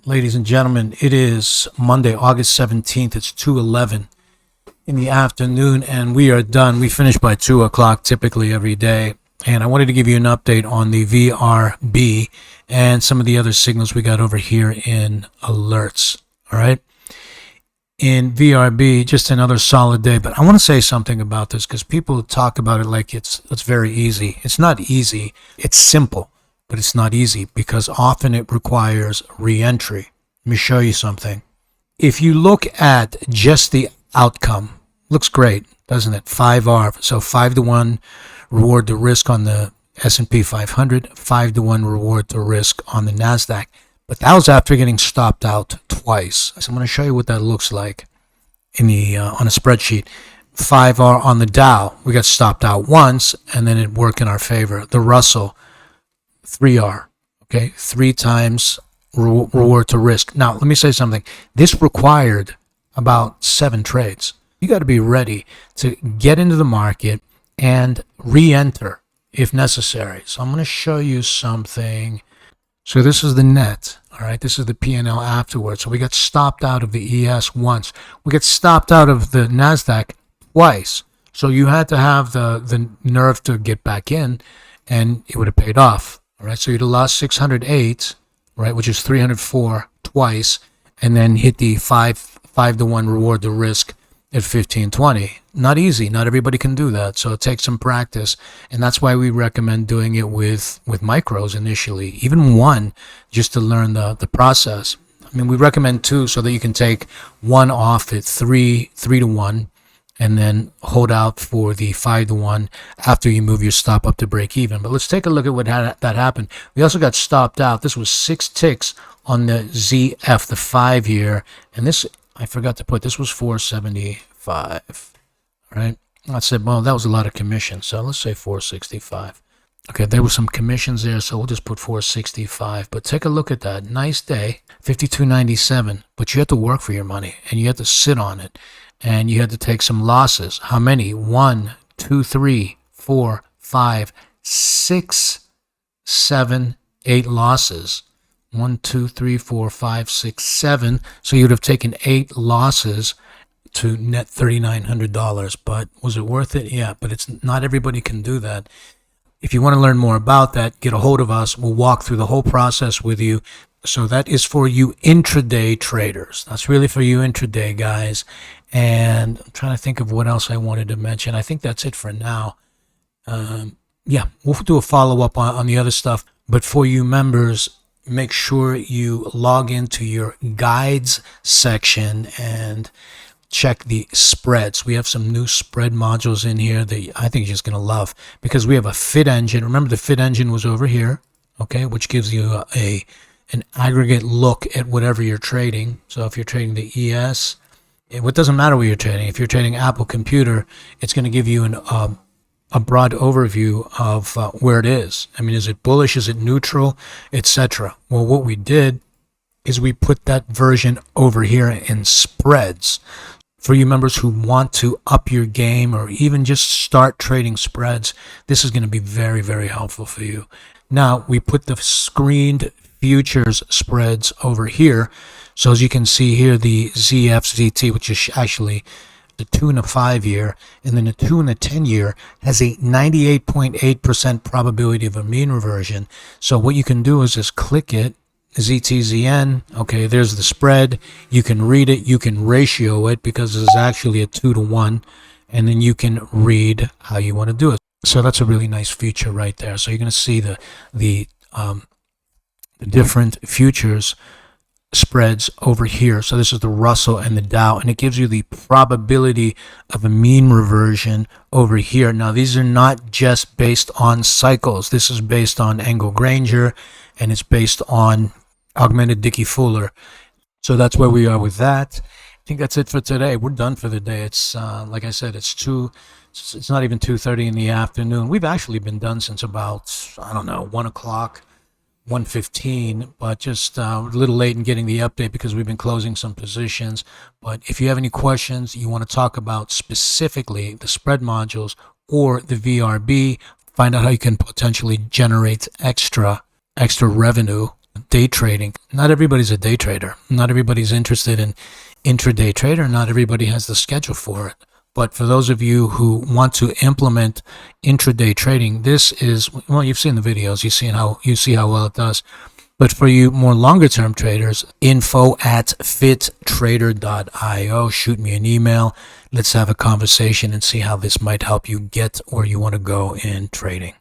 Ladies and gentlemen, it is Monday, August 17th. It's 2:11 in the afternoon, and we are done. We finish by 2 o'clock typically every day. And I wanted to give you an update on the VRB and some of the other signals we got over here in alerts. All right. In VRB, just another solid day. But I want to say something about this because people talk about it like it's very easy. It's not easy. It's simple, but it's not easy because often it requires re-entry. Let me show you something. If you look at just the outcome, looks great, doesn't it? 5R, so 5-to-1 reward to risk on the S&P 500, 5-to-1 reward to risk on the NASDAQ. But that was after getting stopped out twice. So I'm going to show you what that looks like in the on a spreadsheet. 5R on the Dow, we got stopped out once, and then it worked in our favor. The Russell, 3R, okay, 3 times reward to risk. Now, let me say something. This required about 7 trades. You got to be ready to get into the market and re-enter if necessary. So I'm going to show you something. So this is the net, all right? This is the P&L afterwards. So we got stopped out of the ES once. We got stopped out of the NASDAQ twice. So you had to have the nerve to get back in, and it would have paid off, all right? So you'd have lost 608, right, which is 304 twice, and then hit the 5-to-1 reward to risk at 1520. Not easy. Not everybody can do that. So it takes some practice. And that's why we recommend doing it with micros initially, even one, just to learn the process. I mean, we recommend 2 so that you can take 1 off at 3-to-1 and then hold out for the 5-to-1 after you move your stop up to break even. But let's take a look at what that happened. We also got stopped out. This was 6 ticks on the ZF, the 5-year. And this, I forgot to put, this was 475, right? I said, well, that was a lot of commission, so let's say 465. Okay, there were some commissions there, so we'll just put 465. But take a look at that. Nice day, 52.97. But you had to work for your money, and you had to sit on it, and you had to take some losses. How many? 1, 2, 3, 4, 5, 6, 7, 8 losses. 1, 2, 3, 4, 5, 6, 7. So you'd have taken 8 losses to net $3,900. But was it worth it? Yeah, but it's not everybody can do that. If you want to learn more about that, get a hold of us. We'll walk through the whole process with you. So that is for you intraday traders. That's really for you intraday guys. And I'm trying to think of what else I wanted to mention. I think that's it for now. Yeah, we'll do a follow-up on the other stuff. But for you members, make sure you log into your guides section and check the spreads. We have some new spread modules in here that I think you're just going to love because we have a fit engine. Remember, the fit engine was over here, okay, which gives you an aggregate look at whatever you're trading. So if you're trading the ES, it doesn't matter what you're trading. If you're trading Apple Computer, it's going to give you a broad overview of where it is. I mean, is it bullish? Is it neutral? Etc. Well, what we did is we put that version over here in spreads. For you members who want to up your game or even just start trading spreads, this is going to be very, very helpful for you. Now, we put the screened futures spreads over here. So as you can see here, the ZFZT, which is actually the 2 and a 5-year, and then the 2 and the 10-year has a 98.8% probability of a mean reversion. So what you can do is just click it, ZTZN, okay, there's the spread. You can read it, you can ratio it because it's actually a 2-to-1, and then you can read how you want to do it. So that's a really nice feature right there. So you're going to see the different futures spreads over here. So this is the Russell and the Dow, and it gives you the probability of a mean reversion over here. Now, these are not just based on cycles. This is based on Engel Granger, and it's based on augmented Dickey-Fuller. So that's where we are with that. I think that's it for today. We're done for the day. It's like I said, it's not even 2:30 in the afternoon. We've actually been done since about, I don't know, 1 o'clock. 1:15, but just a little late in getting the update because we've been closing some positions. But if you have any questions, you want to talk about specifically the spread modules or the VRB, find out how you can potentially generate extra revenue day trading. Not everybody's a day trader. Not everybody's interested in intraday trader. Not everybody has the schedule for it. But for those of you who want to implement intraday trading, this is, well, you've seen the videos, you see how well it does. But for you more longer term traders, info@fittrader.io. Shoot me an email. Let's have a conversation and see how this might help you get where you want to go in trading.